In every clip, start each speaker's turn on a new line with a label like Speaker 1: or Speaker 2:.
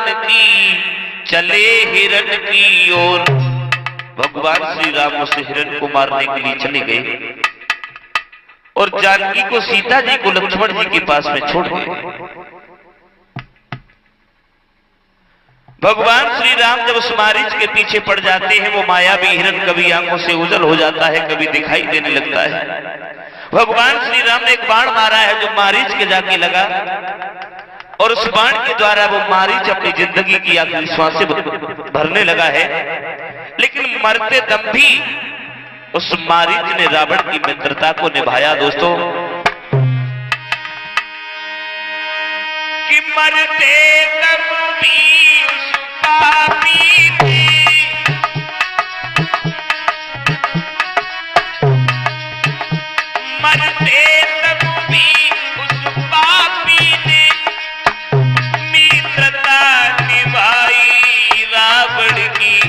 Speaker 1: जानकी चले हिरण की ओर। भगवान श्री राम उस हिरण को मारने के लिए चले गए और जानकी को, सीता जी को लक्ष्मण जी के पास में छोड़ गए। भगवान श्री राम जब उस मारीच के पीछे पड़ जाते हैं, वो मायावी हिरण कभी आंखों से उजल हो जाता है, कभी दिखाई देने लगता है। भगवान श्री राम ने एक बाण मारा है जो मारीच के जाके लगा और उस बाण के द्वारा वो मारीच अपनी जिंदगी की आखिरी सांसें भरने लगा है। लेकिन मरते दम भी उस मारीच ने रावण की मित्रता को निभाया। दोस्तों, कि मरते दम भी उस पापी ने, मरते दम भी उस पापी ने मित्रता निभाई रावण की।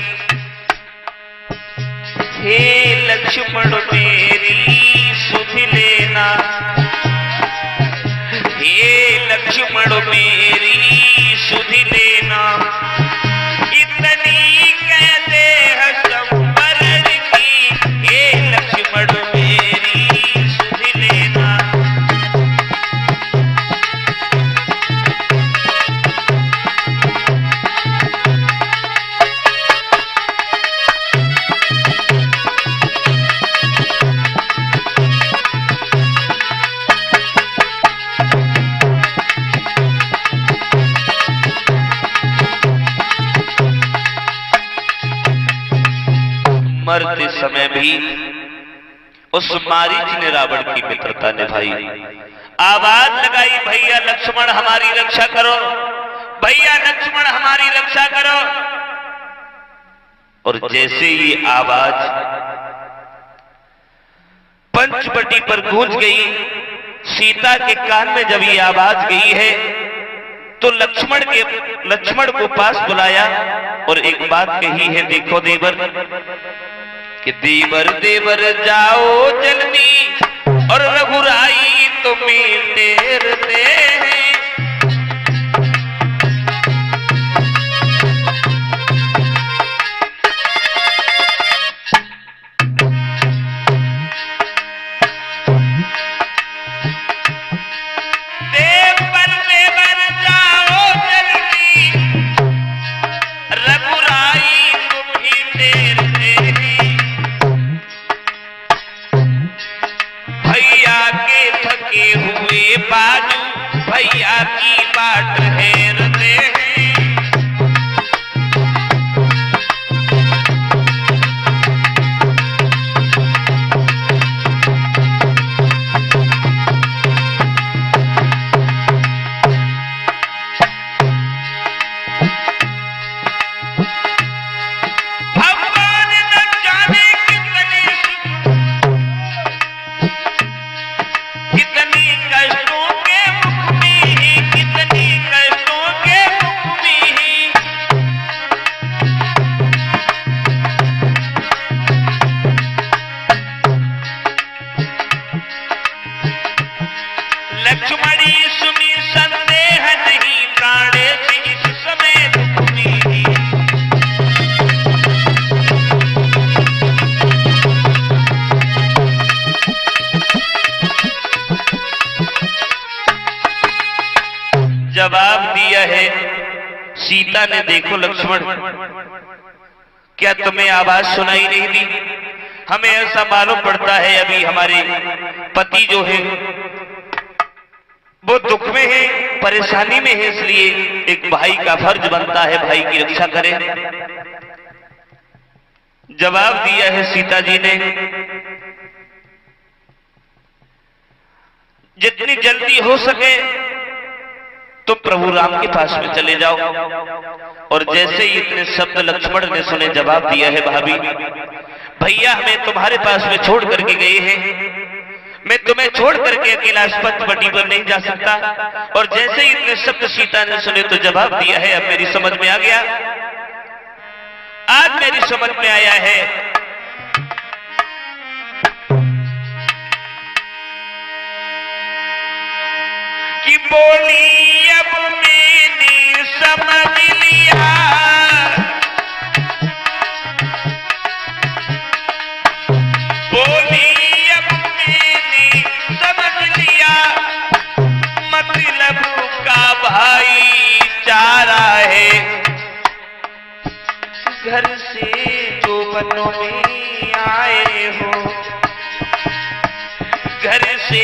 Speaker 1: हे लक्ष्मण मेरी सुध लेना, हे लक्ष्मण मेरी सुध लेना, इतनी कहते हैं संवरण की। हे लक्ष्मण मेरी सुध लेना। मरते समय भी उस मारीच ने रावण की मित्रता निभाई, आवाज लगाई, भैया लक्ष्मण हमारी रक्षा करो, भैया लक्ष्मण हमारी रक्षा करो। और जैसे ये आवाज पंचवटी पर गूंज गई, सीता के कान में जब ये आवाज गई है तो लक्ष्मण को पास बुलाया और एक बात कही है, देखो देवर, कि देवर देवर जाओ जल्दी और रघुराई तुम्हें टेरते हैं। देवर जाओ जल्दी रघुराई तुम्हें टेरते हैं। भैया के थके हुए बाजू भैया की बाट हेरते हैं। भगवान न जाने कितनी कष्टों के मुख में ही, कितनी कष्टों के मुख में ही। लक्ष्मणी सुनी संदेह नहीं, प्राणे से इस समय दुख में ही। जवाब दिया है सीता ने, देखो लक्ष्मण, क्या तुम्हें आवाज सुनाई नहीं दी? हमें ऐसा मालूम पड़ता है अभी हमारे पति जो है वो दुख में है, परेशानी में है, इसलिए एक भाई का फर्ज बनता है भाई की रक्षा करे। जवाब दिया है सीता जी ने, जितनी जल्दी हो सके तो प्रभु राम के पास में चले जाओ। और जैसे ही इतने शब्द लक्ष्मण ने सुने, जवाब दिया है, भाभी भैया हमें तुम्हारे पास में छोड़ करके गए हैं, मैं तुम्हें छोड़ करके अकेला पंचवटी पर नहीं जा सकता। और जैसे ही इतने शब्द सीता ने सुने तो जवाब दिया है, अब मेरी समझ में आ गया, आज मेरी समझ में आया है कि बोली अब मैंने समझ ली। बनों में आए हो, घर से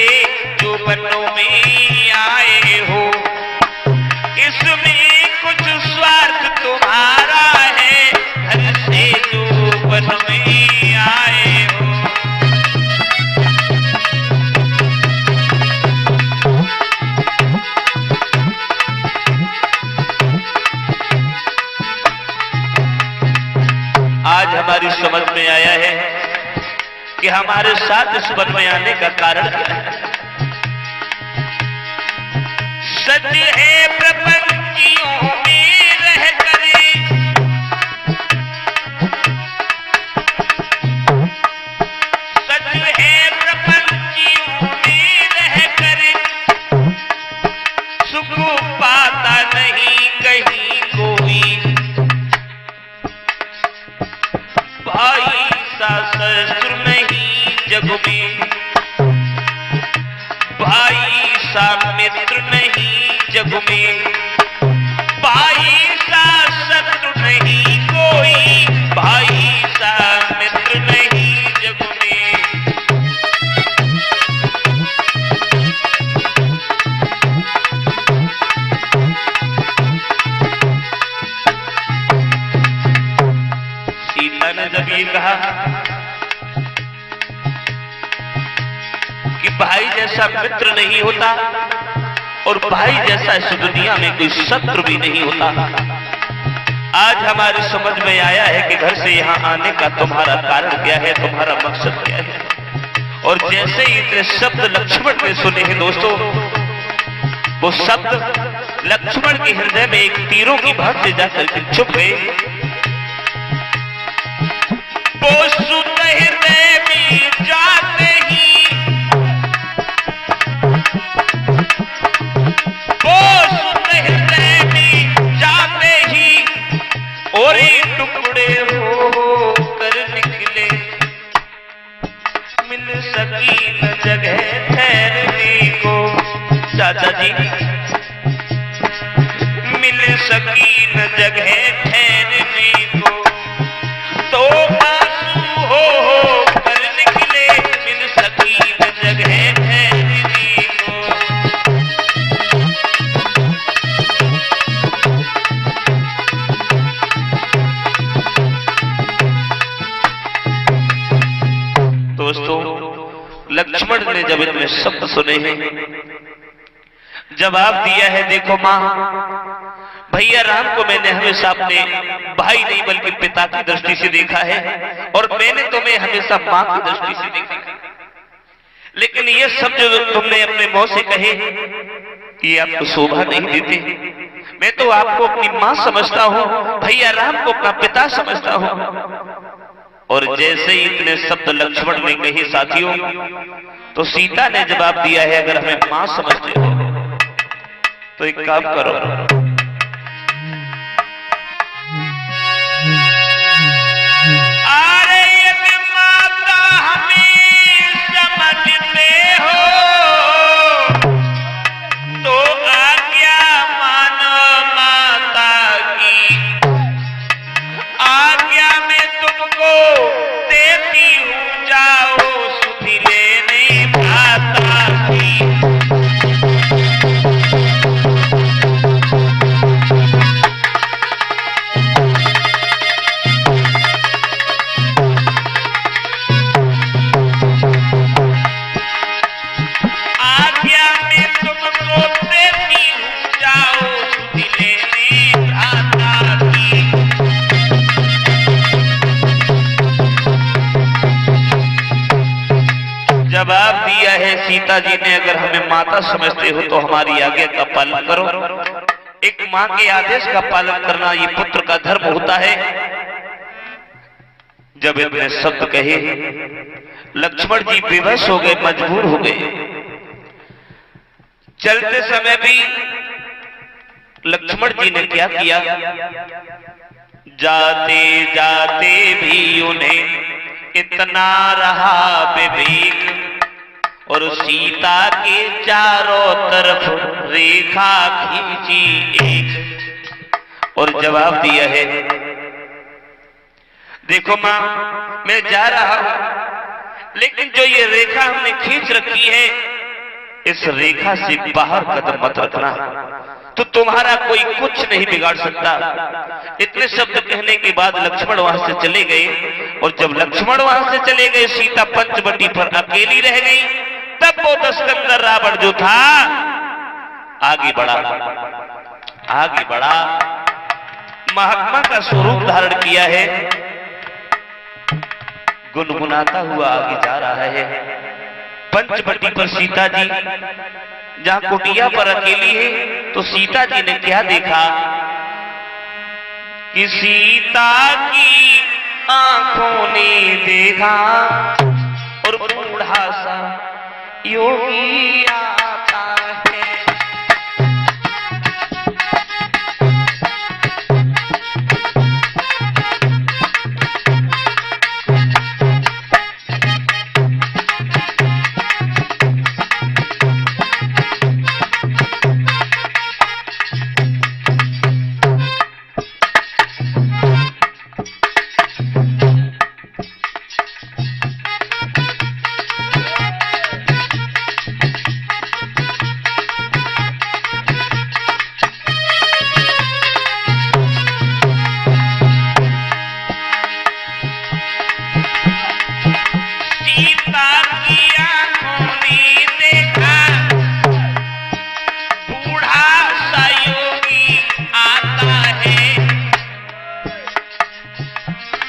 Speaker 1: जो बनों में आए हो, इसमें कुछ स्वार्थ तुम्हारा है। घर से जो बनों में आए हो, आज हमारी समझ में आया है कि हमारे साथ इस वन में आने का कारण क्या है। सच है प्रपंचियों में रह करे, सच है प्रपंचियों में रह करे, सुख पाता नहीं कहीं कोई, भाई सा ससुर नहीं जग में, भाई सा मित्र नहीं जग में, भाई सा शत्रु नहीं कोई, भाई सा मित्र नहीं जग में। सीता ने जब ये कहा कि भाई जैसा मित्र नहीं होता और भाई जैसा इस दुनिया में कोई शत्रु भी नहीं होता, आज हमारी समझ में आया है कि घर से यहाँ आने का तुम्हारा कारण क्या है, तुम्हारा मकसद क्या है। और जैसे ही इतने शब्द लक्ष्मण ने सुने हैं दोस्तों, वो शब्द लक्ष्मण के हृदय में एक तीरों की भांति जाकर के छुप गए। वो सुत हृदय में जाते ही, वो सुत हृदय में जाते ही, और टुकड़े हो कर निकले, मिल सकी न जगह ठहरने को। चाचा जी, मिल सकी न जगह ठहरने को, तो आंसू हो कर निकले, मिल सकी न जगह ठहरने को। दोस्तों, लक्ष्मण ने जब इतने शब्द सुने हैं, जवाब दिया है, देखो मां, भैया राम को मैंने हमेशा अपने भाई नहीं बल्कि पिता की दृष्टि से देखा है, और मैंने तुम्हें हमेशा मां की दृष्टि से देखा है। लेकिन ये सब जो तुमने अपने मुंह से कहे, ये आपको शोभा नहीं देते। मैं तो आपको अपनी मां समझता हूं, भैया राम को अपना पिता समझता हूं। और जैसे ही इतने शब्द लक्ष्मण ने कहे साथियों, तो सीता ने जवाब दिया है, अगर हमें मां समझते हो तो एक काम करो, अरे यदि माता हमें समझते हो तो आज्ञा मानो माता की, आज्ञा में तुमको देती हूँ, जाओ सुधि लेने माता की। जवाब दिया है सीता जी ने, अगर हमें माता समझते हो तो हमारी आज्ञा का पालन करो। एक मां के आदेश का पालन करना ये पुत्र का धर्म होता है। जब इतने शब्द कहे, लक्ष्मण जी बेबस हो गए, मजबूर हो गए। चलते समय भी लक्ष्मण जी ने क्या किया, जाते जाते भी उन्हें इतना रहा विवेक, और सीता के चारों तरफ रेखा खींची एक, और जवाब दिया है, देखो मां, मैं जा रहा हूं, लेकिन जो ये रेखा हमने खींच रखी है, इस रेखा से बाहर कदम मत रखना, तो तुम्हारा कोई कुछ नहीं बिगाड़ सकता। इतने शब्द कहने के बाद लक्ष्मण वहां से चले गए, और जब लक्ष्मण वहां से चले गए, सीता पंचवटी पर अकेली रह गई। तब वो दशकंदर रावण जो था आगे बढ़ा, आगे बढ़ा, महात्मा का स्वरूप धारण किया है, गुनगुनाता हुआ आगे जा रहा है। पंचवटी पर सीता जी जहां कुटिया पर अकेली है, तो सीता जी ने क्या देखा कि सीता की आंखों ने देखा और बूढ़ा सा योगी आता है।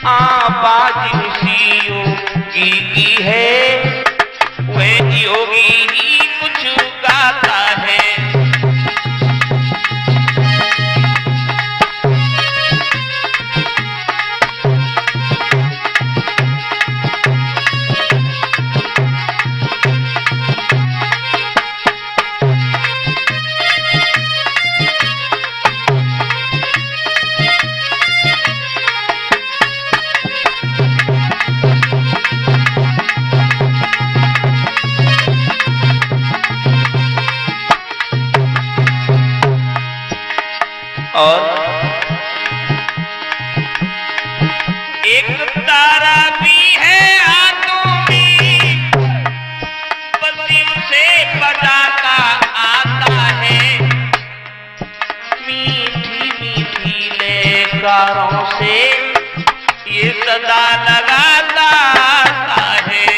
Speaker 1: आवाज उसी योगी की है, वह योगी ही कुछ गाता है। और एक तारा भी है हाथों में, बल्कि उसे बजाता आता है। मीठी मीठी लहरों से ये सदा लगाता आता है।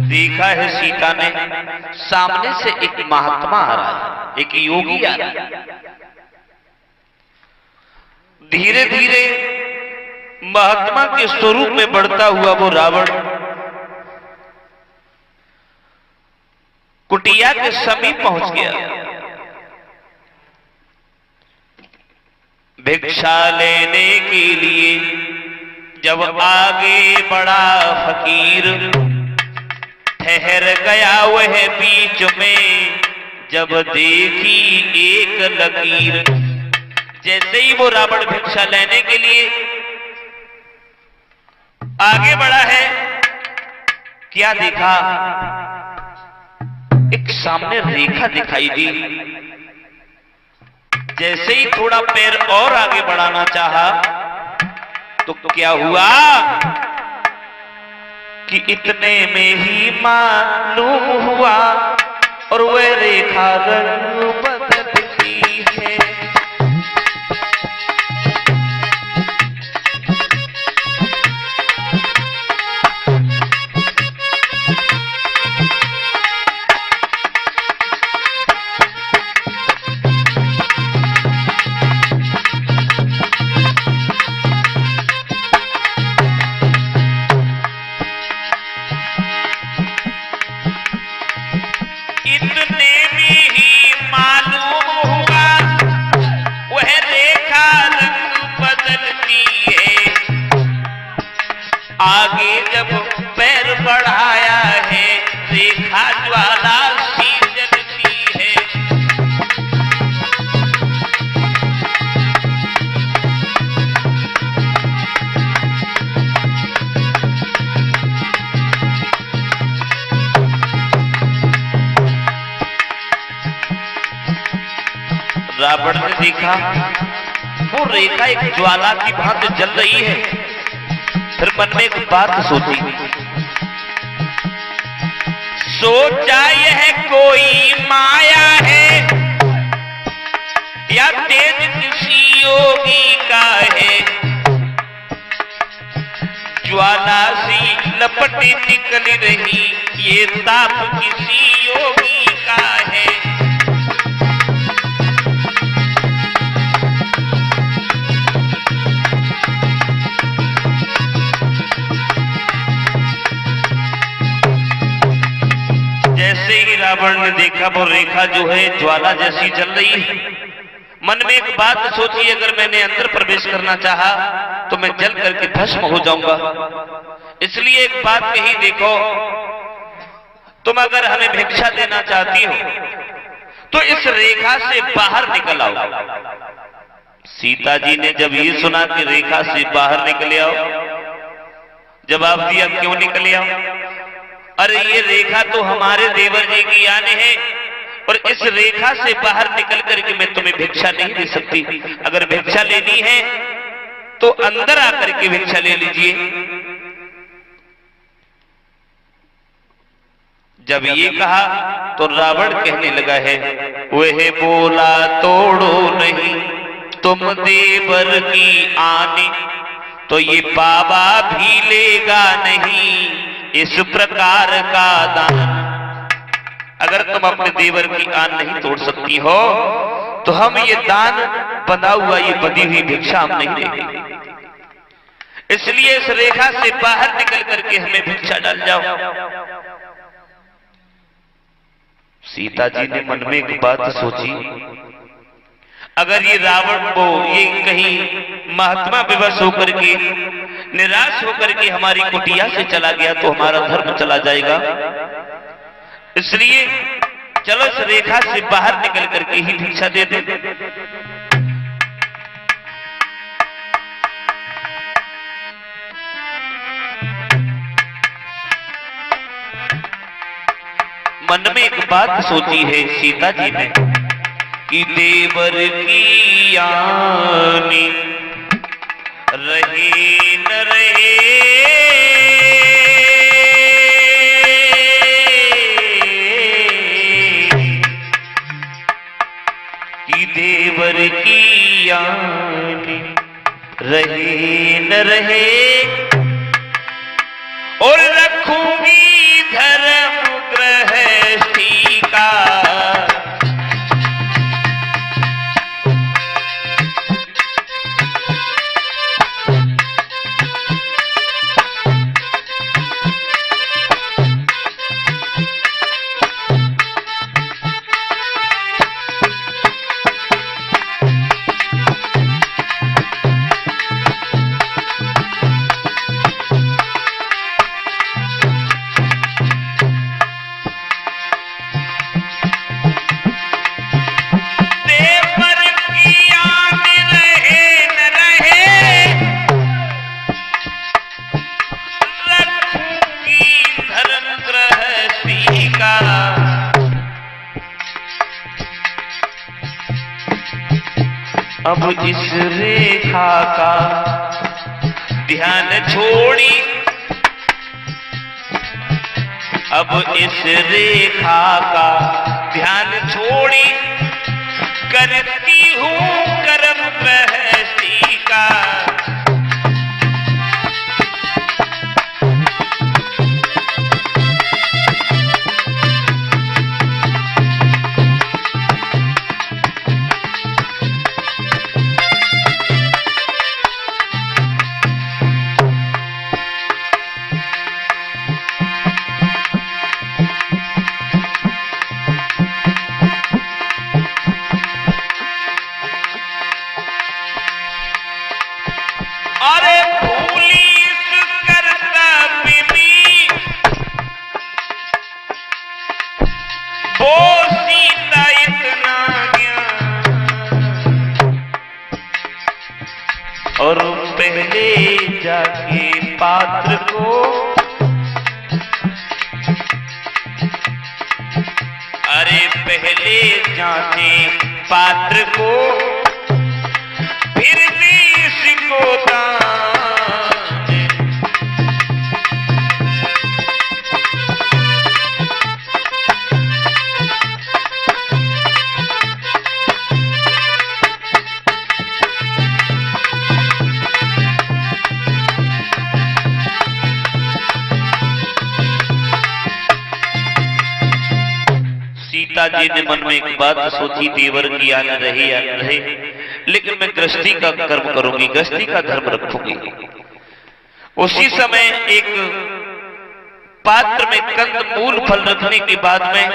Speaker 1: देखा है सीता ने, सामने से एक महात्मा आ रहा है, एक योगी आ रहा है। धीरे धीरे महात्मा के स्वरूप में बढ़ता हुआ वो रावण कुटिया के समीप पहुंच गया। भिक्षा लेने के लिए जब आगे बढ़ा फकीर, ठहर गया वह बीच में जब देखी एक लकीर। जैसे ही वो रावण भिक्षा लेने के लिए आगे बढ़ा है, क्या देखा, एक सामने रेखा दिखाई दी। जैसे ही थोड़ा पैर और आगे बढ़ाना चाहा, तो क्या हुआ कि इतने में ही मालूम हुआ और वह रेखा रंग बदलती है। इतने में ही मालूम देखा वो रेखा एक ज्वाला की भांति जल रही है। फिर मन में एक बात सोची, सोचा यह कोई माया है या तेज किसी योगी का है। ज्वाला सी लपटे निकल रही, ये ताप किसी योगी का है। जैसे ही रावण ने देखा वो रेखा जो है ज्वाला जैसी जल रही है, मन में एक बात सोची, अगर मैंने अंदर प्रवेश करना चाहा तो मैं जल करके भस्म हो जाऊंगा। इसलिए एक बात कही, देखो तुम अगर हमें भिक्षा देना चाहती हो तो इस रेखा से बाहर निकल आओ। सीता जी ने जब ये सुना कि रेखा से बाहर निकले आओ, जवाब दिया, क्यों निकले आओ? अरे ये रेखा तो हमारे देवर जी की आने है और इस रेखा से बाहर निकल करके मैं तुम्हें भिक्षा नहीं दे सकती। अगर भिक्षा लेनी है तो अंदर आकर के भिक्षा ले लीजिए। जब ये कहा तो रावण कहने लगा है, वह बोला तोड़ो नहीं तुम देवर की आने, तो ये बाबा भी लेगा नहीं इस प्रकार का दान। अगर तुम अपने देवर की आन नहीं तोड़ सकती हो तो हम ये दान बंधा हुआ, ये बंधी हुई भिक्षा हम नहीं देंगे। इसलिए इस रेखा से बाहर निकल करके हमें भिक्षा डाल जाओ। सीता जी ने मन में एक बात सोची, अगर ये रावण को ये कहीं महात्मा विवश होकर के निराश होकर के हमारी कुटिया से चला गया तो हमारा धर्म चला जाएगा। इसलिए चलो इस रेखा से बाहर निकल करके ही भिक्षा दे दे। मन में एक बात सोची है सीता जी ने कि देवर की आनी रहे न रहे, कि देवर की आनी रहे न रहे, और रखूंगी धर्म गृहस्थी का। अब इस रेखा का ध्यान छोड़ी, अब इस रेखा का ध्यान छोड़ी, करती हूँ कर्म गृहस्थी का। और पहले जाके पात्र को अरे पहले जाके पात्र को गोदान। सीता जी ने मन में एक बात सोची, देवर की आन रहे, लेकिन मैं गृहस्थी का कर्म करूंगी, गृहस्थी का धर्म रखूंगी। उसी समय एक पात्र में कंद मूल फल रखने के बाद में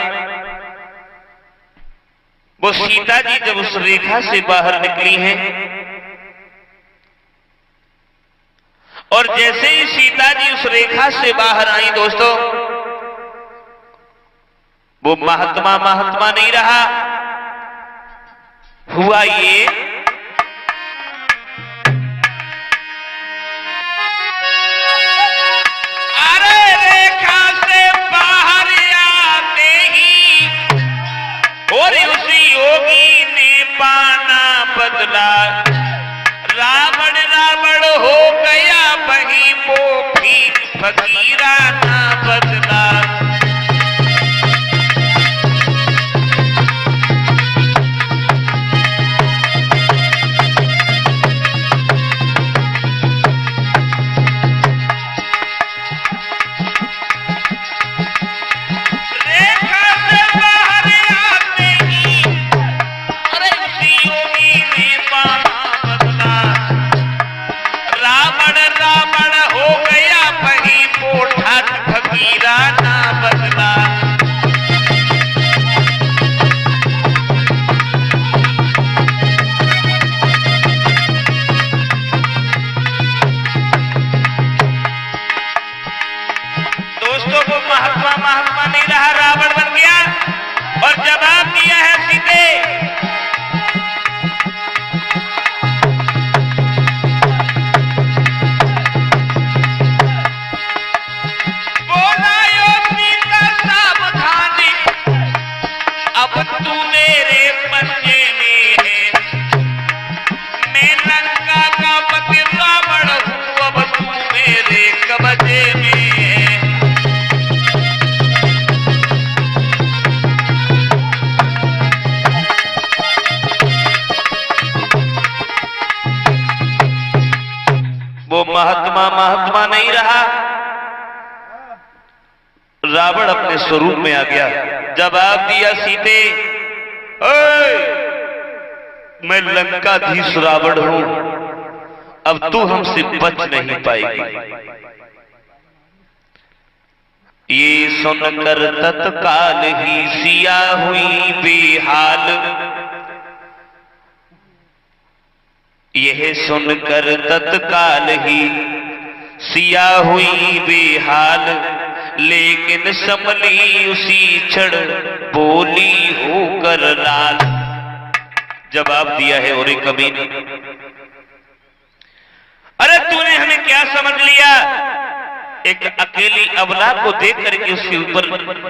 Speaker 1: वो सीता जी जब उस रेखा से बाहर निकली हैं और जैसे ही सीता जी उस रेखा से बाहर आई दोस्तों, वो महात्मा नहीं रहा, हुआ ये अरे रेखा से बाहर आते ही और उसी योगी ने पाना बदला, रावण हो गया वही मोखी फकीरा ना बदला। महात्मा नहीं रहा, रावण बन गया और जवाब दिया है सीधे, बोला यो सीता सावधानी, अब तू मेरे पंजे में है, मैं लंका का पति रावण हूं, अब तू मेरे कब्जे में है। वो महात्मा नहीं रहा, रावण अपने स्वरूप में आ गया। जवाब दिया सीते, मैं लंकाधीश रावण हूं, अब तू हमसे बच नहीं पाएगी। ये सुनकर तत्काल ही सिया हुई बेहाल, यह सुनकर तत्काल ही सिया हुई बेहाल, लेकिन संभली उसी क्षण बोली होकर लाल। जवाब दिया है, और कमीने, अरे तूने हमें क्या समझ लिया? एक अकेली अबला को देख करके उसके ऊपर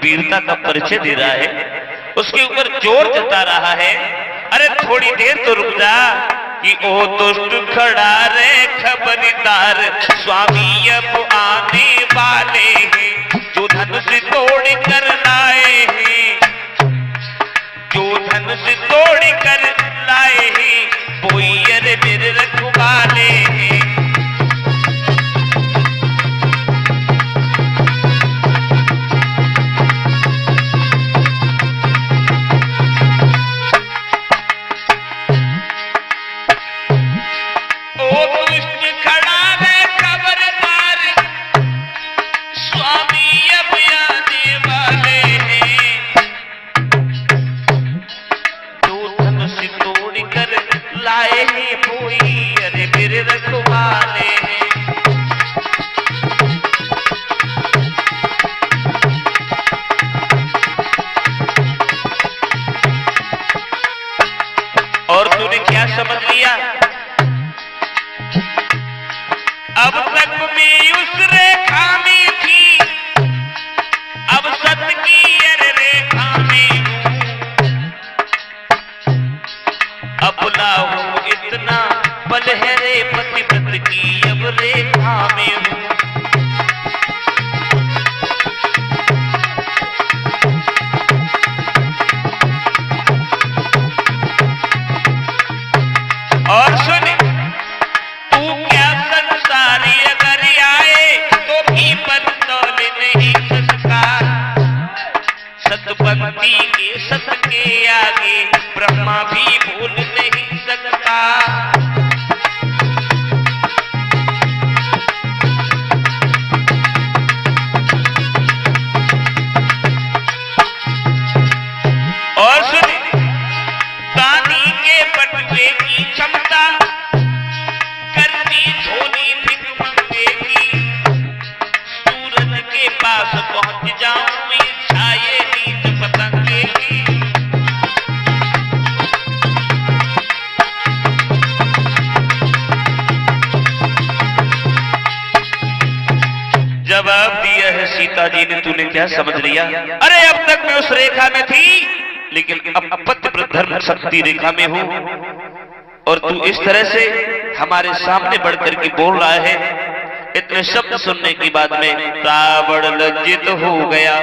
Speaker 1: वीरता का परिचय दे रहा है, उसके ऊपर जोर जता रहा है। अरे थोड़ी देर तो रुक जा कि ओ दुष्ट खड़ा रे खबरदार, स्वामी अब आने वाले हैं, जो धनुष तोड़ कर लाए हैं, जो धनुष तोड़ कर लाए हैं, वही अरे मेरे रखवाले हैं। लाए ही बोई अरे मेरे क्या संसारी अगर आए तो भी पर तौल नहीं सकता। सतपंथी के सत के आगे ब्रह्मा भी भूल नहीं सकता। और सुन, तानी के बटुए की क्षमता करती झोली भिकमंगे की। सूरज के पास पहुंच जाऊं छाये नीच पतंगे की। जवाब दिया है सीता जी ने, तूने क्या समझ लिया? अरे अब तक मैं उस रेखा में थी, लेकिन अब अपत्य धर्म शक्ति रेखा में हूं, और तू इस तरह से हमारे सामने बढ़कर के बोल रहा है। इतने शब्द सुनने की बाद में रावण लज्जित हो गया,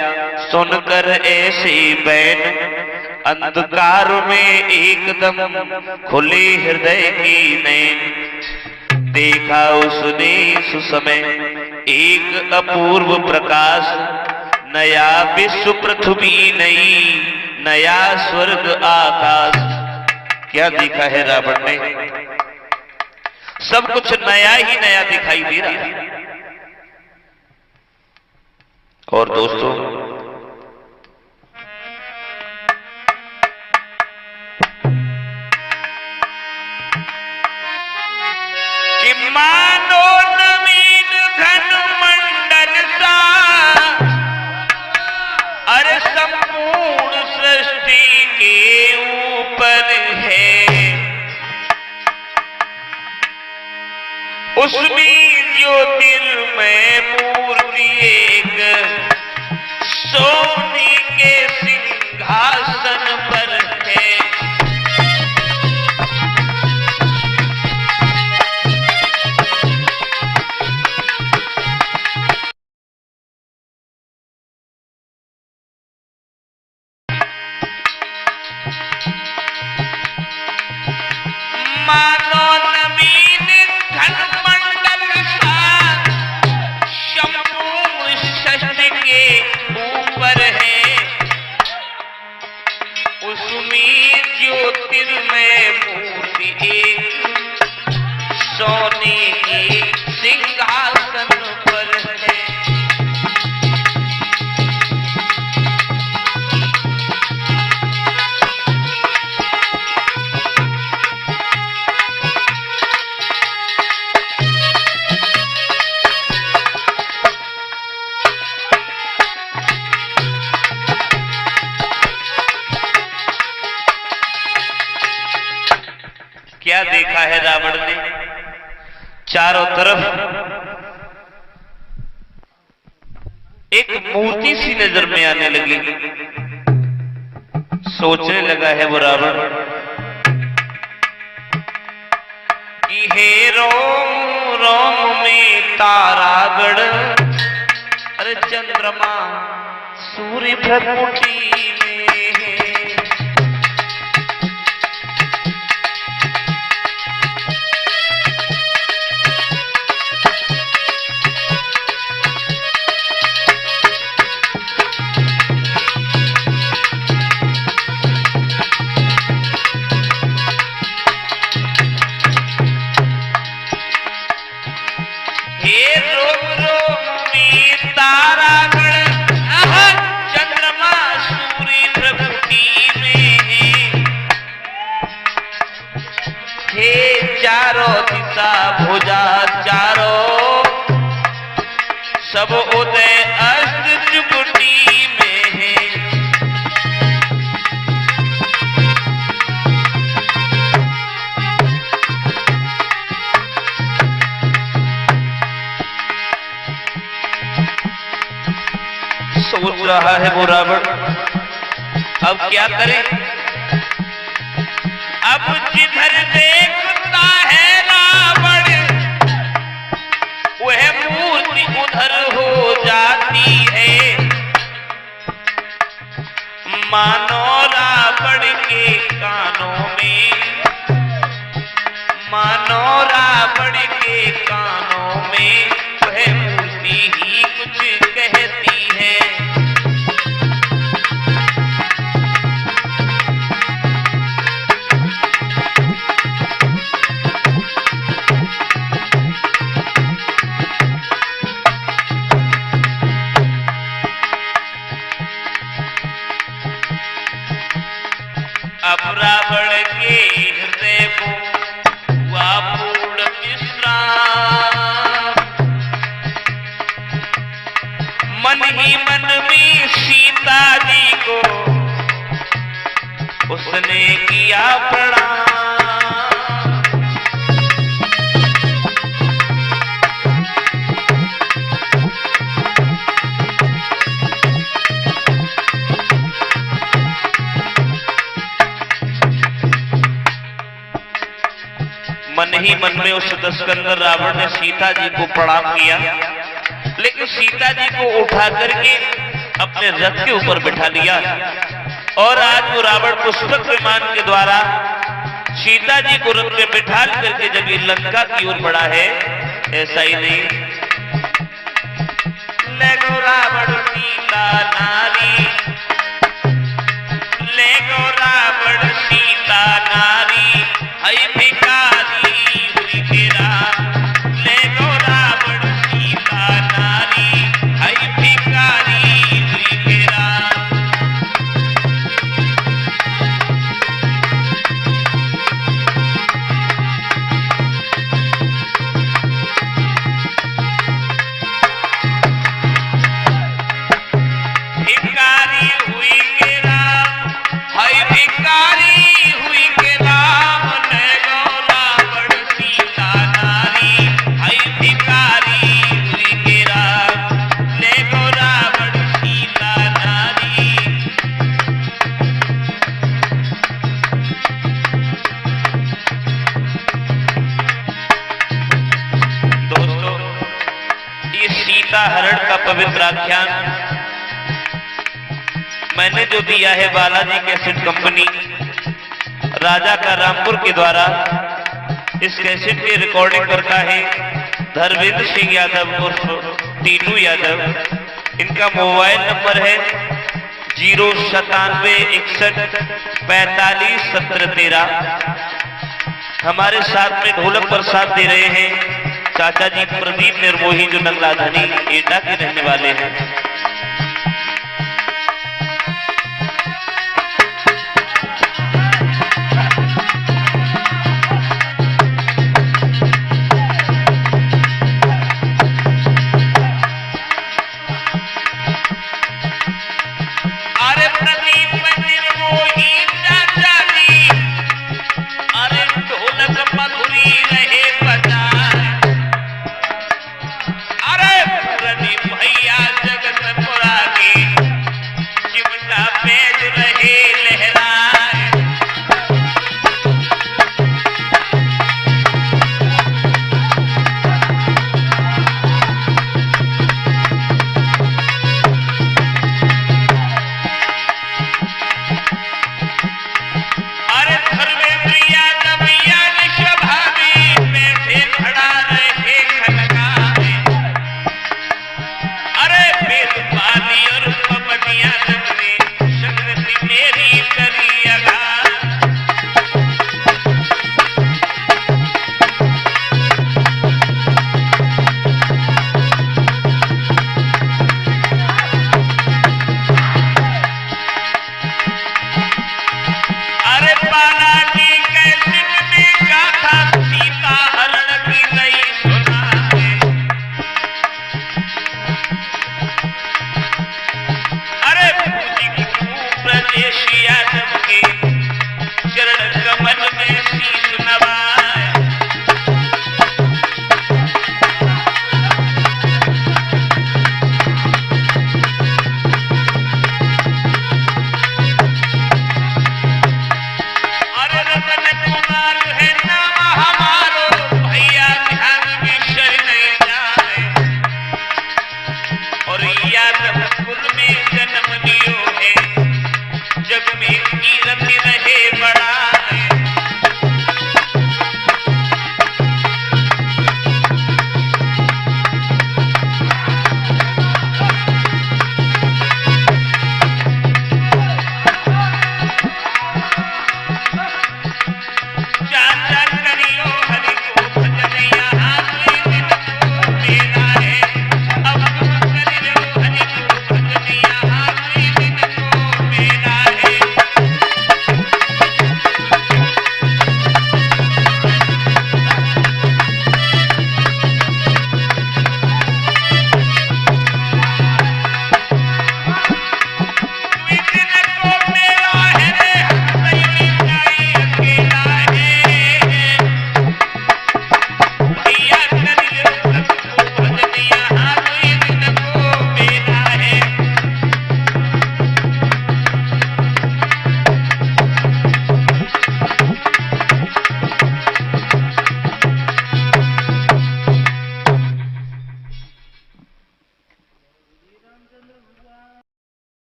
Speaker 1: सुनकर ऐसे बैन। अंधकार में एकदम खुले हृदय की नैन। देखा उसने सुसमय एक अपूर्व प्रकाश। नया विश्व पृथ्वी नई, नया स्वर्ग आकाश। क्या देखा है रावण ने? सब कुछ नया ही नया दिखाई दे रहा है। और दोस्तों, कि मानो नवीन घन मंडल सा, अरे संपूर्ण सृष्टि के ऊपर है। उसमें ज्योतिर्मय मूर्ति एक सोने के सिंहासन पर है। मानो नवीन घन के ऊपर है। उसमें ज्योतिर्मय मूर्ति एक सोने के सिंहासन पर है। क्या देखा है रावण ने? चारों तरफ एक मूर्ति सी नजर में आने लगी। सोचने लगा है वो रावण कि हे रोम रोम में तारागढ़, अरे चंद्रमा सूर्य भ्रकुटी में है। चारों दिशा भुजा चारों, सब उदय अस्त चुपटी में है। सोच रहा है वो रावण, अब क्या करे? अब जिधर देखता है रावण, वह मूर्ति उधर हो जाती है। मानो रावण के कानों में, मानो रावण के कानों में वह मूर्ति ही कुछ कहती है। अब रावण के हृदय को हुआ पूर्ण विश्राम, मन ही मन में सीता जी को उसने किया प्रणाम। मन ही मन में उस दशकंदर रावण ने सीता जी को प्रणाम किया, लेकिन सीता जी को उठा करके अपने रथ के ऊपर बिठा लिया। और आज वो रावण पुष्पक विमान के द्वारा सीता जी को रथ में बिठा करके जब ये लंका की ओर बढ़ा है, ऐसा ही नहीं, लेगो रावण सीता नारी, लेगो रावण सीता नारी, हई भिखारी हुई गिरा, लेगो रावण सीता नारी, हई भिखारी हुई गिरा। भिखारी हुई गिरा, हई भिखारी हुई गिरा, हरण का पवित्र आख्यान मैंने जो दिया है बालाजी कैसेट कंपनी राजा का रामपुर के द्वारा। इस कैसेट की रिकॉर्डिंग करता है धर्मेंद्र सिंह यादव उर्फ टीनू यादव। इनका मोबाइल नंबर है 09761451713। हमारे साथ में ढोलक पर साथ दे रहे हैं चाचा जी प्रदीप निर्मोही, जो नंगलाधनी एटा के रहने वाले हैं।